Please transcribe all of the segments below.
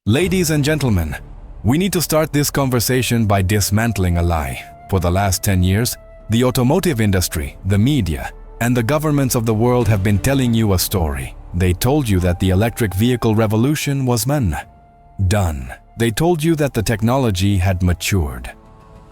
Ladies and gentlemen, we need to start this conversation by dismantling a lie. For the last 10 years, the automotive industry, the media, and the governments of the world have been telling you a story. They told you that the electric vehicle revolution was done. They told you that the technology had matured.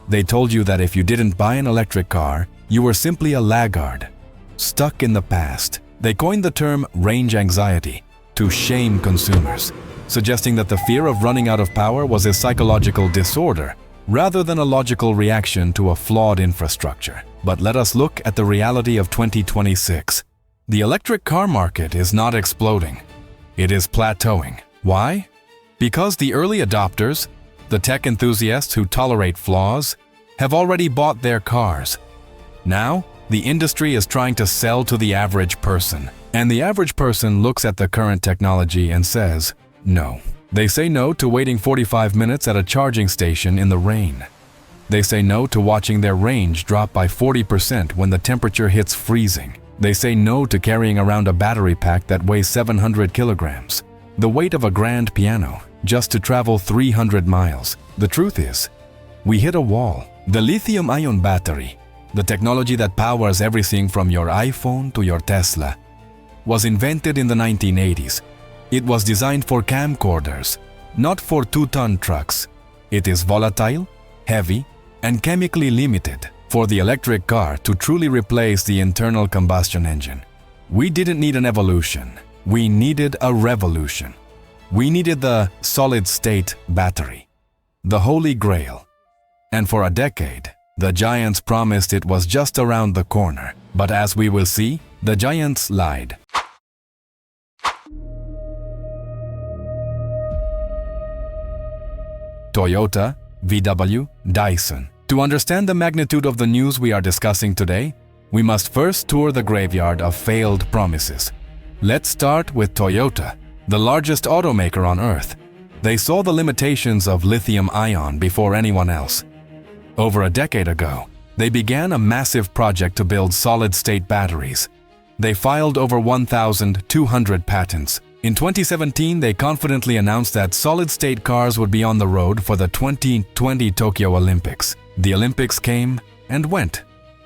They told you that if you didn't buy an electric car, you were simply a laggard, stuck in the past. They coined the term range anxiety to shame consumers, suggesting that the fear of running out of power was a psychological disorder rather than a logical reaction to a flawed infrastructure. But let us look at the reality of 2026. The electric car market is not exploding. It is plateauing. Why? Because the early adopters, the tech enthusiasts who tolerate flaws, have already bought their cars. Now, the industry is trying to sell to the average person, and the average person looks at the current technology and says, no. They say no to waiting 45 minutes at a charging station in the rain. They say no to watching their range drop by 40% when the temperature hits freezing. They say no to carrying around a battery pack that weighs 700 kilograms, the weight of a grand piano, just to travel 300 miles. The truth is, we hit a wall. The lithium-ion battery, the technology that powers everything from your iPhone to your Tesla, was invented in the 1980s. It was designed for camcorders, not for 2-ton trucks. It is volatile, heavy, and chemically limited for the electric car to truly replace the internal combustion engine. We didn't need an evolution. We needed a revolution. We needed the solid-state battery, the Holy Grail. And for a decade, the giants promised it was just around the corner. But as we will see, the giants lied. Toyota, VW, Dyson. To understand the magnitude of the news we are discussing today, we must first tour the graveyard of failed promises. Let's start with Toyota, the largest automaker on Earth. They saw the limitations of lithium-ion before anyone else. Over a decade ago, they began a massive project to build solid-state batteries. They filed over 1,200 patents. In 2017, they confidently announced that solid-state cars would be on the road for the 2020 Tokyo Olympics. The Olympics came and went.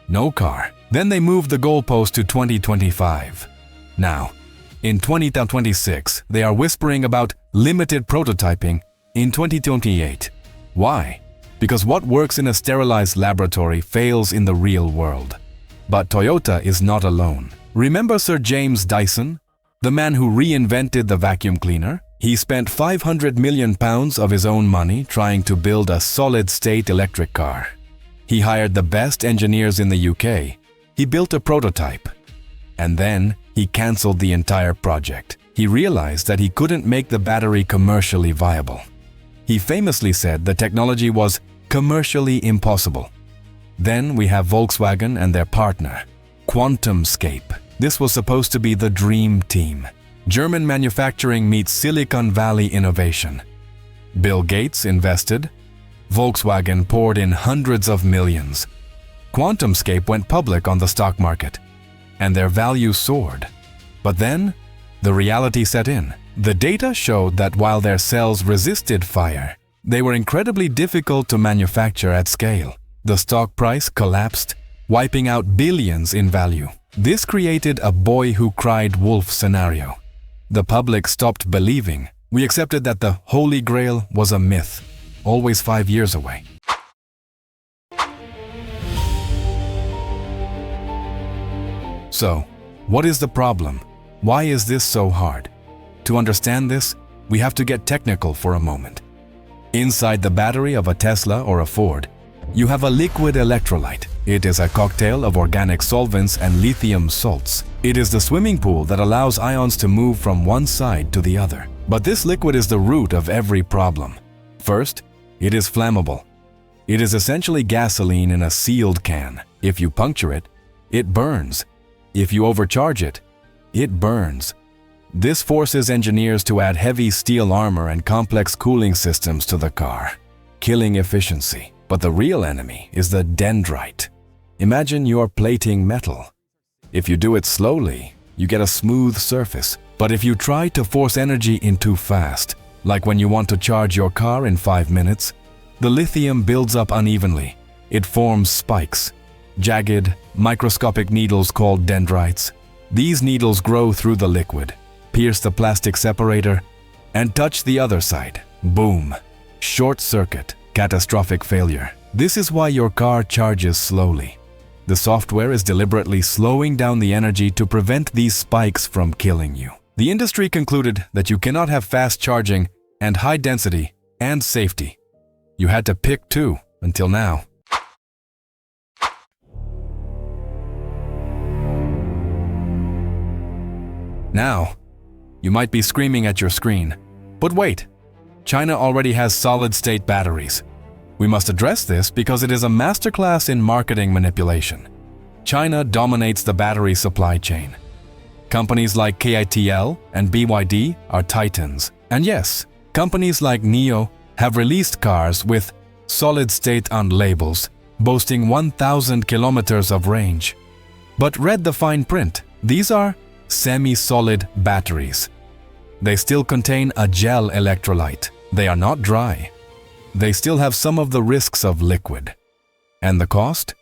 No car. Then they moved the goalpost to 2025. Now, in 2026, they are whispering about limited prototyping in 2028. Why? Because what works in a sterilized laboratory fails in the real world. But Toyota is not alone. Remember Sir James Dyson? The man who reinvented the vacuum cleaner? He spent £500 million of his own money trying to build a solid-state electric car. He hired the best engineers in the UK. He built a prototype. And then he cancelled the entire project. He realized that he couldn't make the battery commercially viable. He famously said the technology was commercially impossible. Then we have Volkswagen and their partner, QuantumScape. This was supposed to be the dream team. German manufacturing meets Silicon Valley innovation. Bill Gates invested. Volkswagen poured in hundreds of millions. QuantumScape went public on the stock market, and their value soared. But then, the reality set in. The data showed that while their cells resisted fire, they were incredibly difficult to manufacture at scale. The stock price collapsed, wiping out billions in value. This created a boy who cried wolf scenario. The public stopped believing. We accepted that the Holy Grail was a myth, always 5 years away. So, what is the problem? Why is this so hard? To understand this, we have to get technical for a moment. Inside the battery of a Tesla or a Ford, you have a liquid electrolyte. It is a cocktail of organic solvents and lithium salts. It is the swimming pool that allows ions to move from one side to the other. But this liquid is the root of every problem. First, it is flammable. It is essentially gasoline in a sealed can. If you puncture it, it burns. If you overcharge it, it burns. This forces engineers to add heavy steel armor and complex cooling systems to the car, killing efficiency. But the real enemy is the dendrite. Imagine you're plating metal. If you do it slowly, you get a smooth surface. But if you try to force energy in too fast, Like when you want to charge your car in 5 minutes, the lithium builds up unevenly. It forms spikes, jagged, microscopic needles called dendrites. These needles grow through the liquid, pierce the plastic separator, and touch the other side. Boom! Short circuit, catastrophic failure. This is why your car charges slowly. The software is deliberately slowing down the energy to prevent these spikes from killing you. The industry concluded that you cannot have fast charging and high density and safety. You had to pick two until now. Now, you might be screaming at your screen, but wait, China already has solid-state batteries. We must address this because it is a masterclass in marketing manipulation. China dominates the battery supply chain. Companies like KITL and BYD are titans. And yes, companies like NIO have released cars with solid-state on labels, boasting 1,000 kilometers of range. But read the fine print. These are semi-solid batteries. They still contain a gel electrolyte. They are not dry. They still have some of the risks of liquid. And the cost?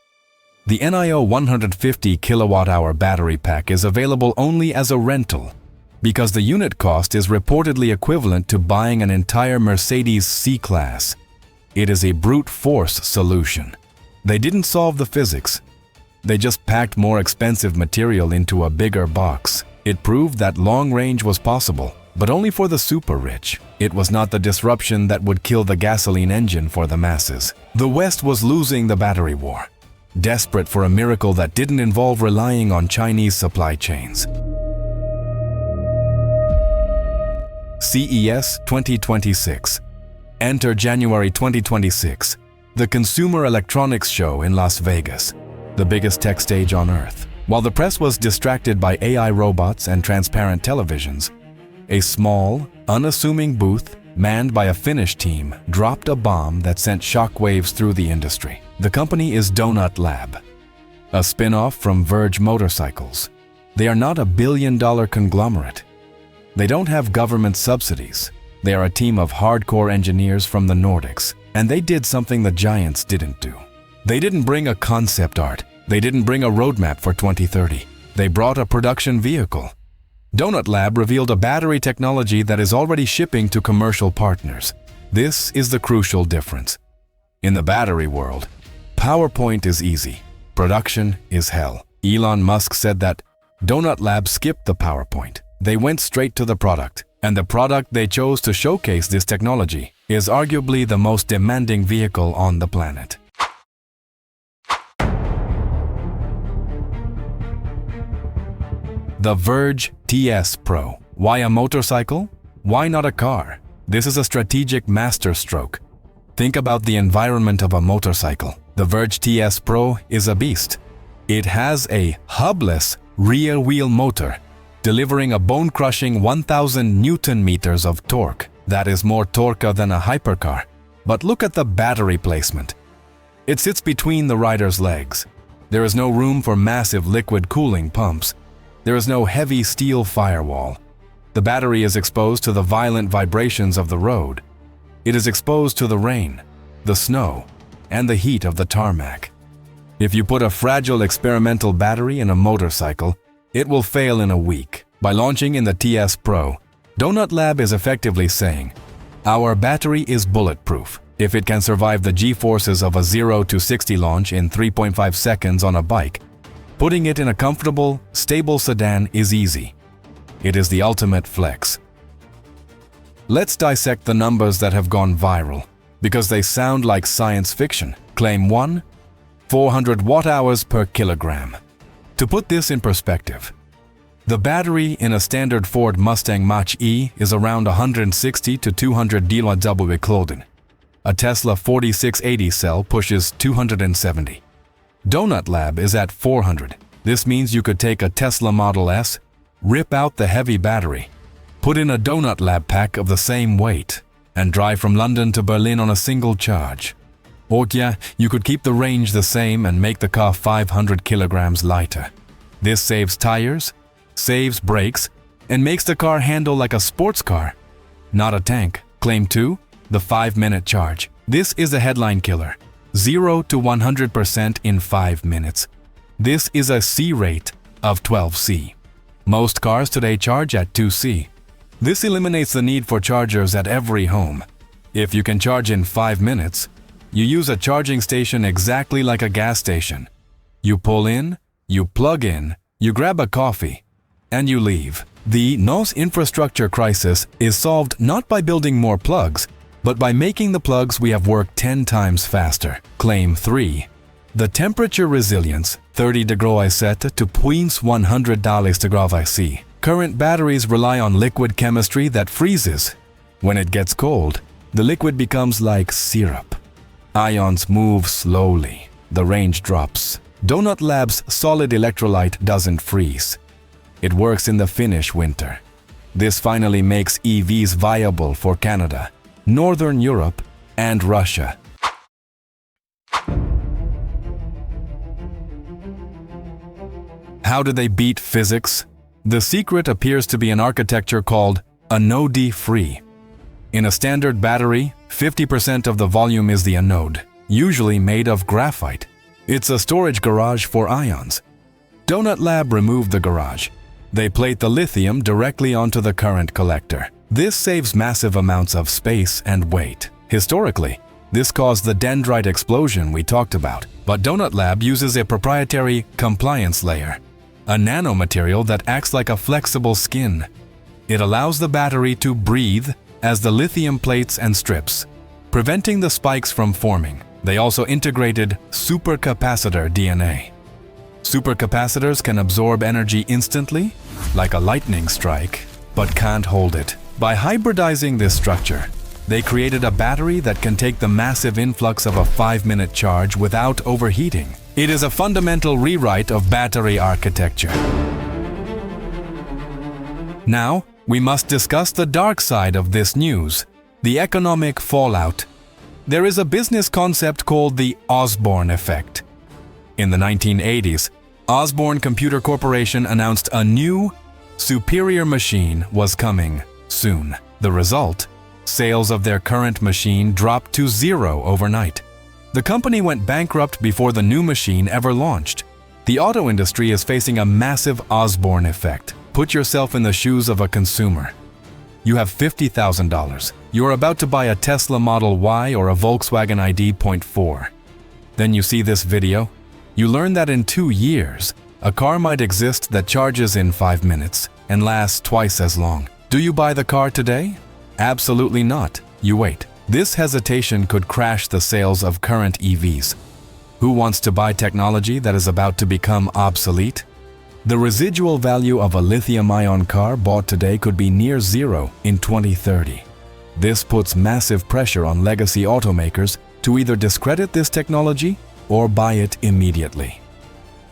The NIO 150 kilowatt-hour battery pack is available only as a rental because the unit cost is reportedly equivalent to buying an entire Mercedes C-Class. It is a brute force solution. They didn't solve the physics. They just packed more expensive material into a bigger box. It proved that long range was possible, but only for the super rich. It was not the disruption that would kill the gasoline engine for the masses. The West was losing the battery war, desperate for a miracle that didn't involve relying on Chinese supply chains. CES 2026. Enter January 2026, the Consumer Electronics Show in Las Vegas, the biggest tech stage on Earth. While the press was distracted by AI robots and transparent televisions, a small, unassuming booth manned by a Finnish team dropped a bomb that sent shockwaves through the industry. The company is Donut Lab, a spin-off from Verge Motorcycles. They are not a billion-dollar conglomerate. They don't have government subsidies. They are a team of hardcore engineers from the Nordics, and they did something the giants didn't do. They didn't bring a concept art. They didn't bring a roadmap for 2030. They brought a production vehicle. Donut Lab revealed a battery technology that is already shipping to commercial partners. This is the crucial difference. In the battery world, PowerPoint is easy. Production is hell. Elon Musk said that Donut Lab skipped the PowerPoint. They went straight to the product. And the product they chose to showcase this technology is arguably the most demanding vehicle on the planet. The Verge TS Pro. Why a motorcycle? Why not a car? This is a strategic masterstroke. Think about the environment of a motorcycle. The Verge TS Pro is a beast. It has a hubless rear-wheel motor, delivering a bone-crushing 1,000 Newton-meters of torque. That is more torque than a hypercar. But look at the battery placement. It sits between the rider's legs. There is no room for massive liquid cooling pumps. There is no heavy steel firewall. The battery is exposed to the violent vibrations of the road. It is exposed to the rain, the snow, and the heat of the tarmac. If you put a fragile experimental battery in a motorcycle, it will fail in a week. By launching in the TS Pro, Donut Lab is effectively saying, our battery is bulletproof. If it can survive the G-forces of a 0 to 60 launch in 3.5 seconds on a bike, putting it in a comfortable, stable sedan is easy. It is the ultimate flex. Let's dissect the numbers that have gone viral, because they sound like science fiction. Claim 1, 400 watt-hours per kilogram. To put this in perspective, the battery in a standard Ford Mustang Mach-E is around 160 to 200 kWh. A Tesla 4680 cell pushes 270. Donut Lab is at 400. This means you could take a Tesla Model S, rip out the heavy battery, put in a Donut Lab pack of the same weight, and drive from London to Berlin on a single charge. Or yeah, you could keep the range the same and make the car 500 kilograms lighter. This saves tires, saves brakes, and makes the car handle like a sports car, not a tank. Claim 2, the 5-minute charge. This is a headline killer. 0 to 100% in 5 minutes. This is a C rate of 12C. Most cars today charge at 2C. This eliminates the need for chargers at every home. If you can charge in 5 minutes, you use a charging station exactly like a gas station. You pull in, you plug in, you grab a coffee, and you leave. The NOS infrastructure crisis is solved not by building more plugs, but by making the plugs we have work 10 times faster. Claim 3. The temperature resilience 30 degrau set to -100 degrau C. Current batteries rely on liquid chemistry that freezes. When it gets cold, the liquid becomes like syrup. Ions move slowly. The range drops. Donut Lab's solid electrolyte doesn't freeze. It works in the Finnish winter. This finally makes EVs viable for Canada, Northern Europe, and Russia. How do they beat physics? The secret appears to be an architecture called Anode-free. In a standard battery, 50% of the volume is the anode, usually made of graphite. It's a storage garage for ions. Donut Lab removed the garage. They plate the lithium directly onto the current collector. This saves massive amounts of space and weight. Historically, this caused the dendrite explosion we talked about, but Donut Lab uses a proprietary compliance layer, a nanomaterial that acts like a flexible skin. It allows the battery to breathe as the lithium plates and strips, preventing the spikes from forming. They also integrated supercapacitor DNA. Supercapacitors can absorb energy instantly, like a lightning strike, but can't hold it. By hybridizing this structure, they created a battery that can take the massive influx of a 5-minute charge without overheating. It is a fundamental rewrite of battery architecture. Now, we must discuss the dark side of this news, the economic fallout. There is a business concept called the Osborne effect. In the 1980s, Osborne Computer Corporation announced a new, superior machine was coming soon. The result? Sales of their current machine dropped to 0 overnight. The company went bankrupt before the new machine ever launched. The auto industry is facing a massive Osborne effect. Put yourself in the shoes of a consumer. You have $50,000. You're about to buy a Tesla Model Y or a Volkswagen ID.4. Then you see this video. You learn that in 2 years, a car might exist that charges in 5 minutes and lasts twice as long. Do you buy the car today? Absolutely not. You wait. This hesitation could crash the sales of current EVs. Who wants to buy technology that is about to become obsolete? The residual value of a lithium-ion car bought today could be near 0 in 2030. This puts massive pressure on legacy automakers to either discredit this technology or buy it immediately.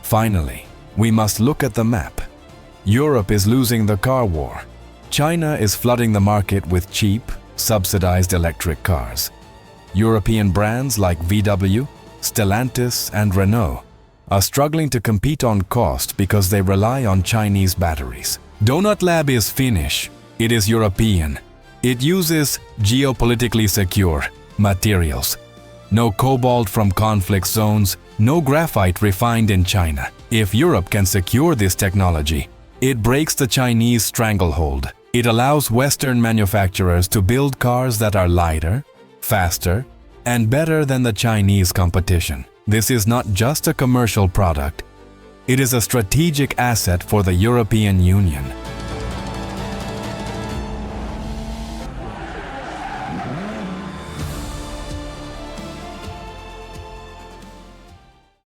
Finally, we must look at the map. Europe is losing the car war. China is flooding the market with cheap, subsidized electric cars. European brands like VW, Stellantis, and Renault are struggling to compete on cost because they rely on Chinese batteries. Donut Lab is Finnish. It is European. It uses geopolitically secure materials. No cobalt from conflict zones, no graphite refined in China. If Europe can secure this technology, it breaks the Chinese stranglehold. It allows Western manufacturers to build cars that are lighter, faster, and better than the Chinese competition. This is not just a commercial product. It is a strategic asset for the European Union.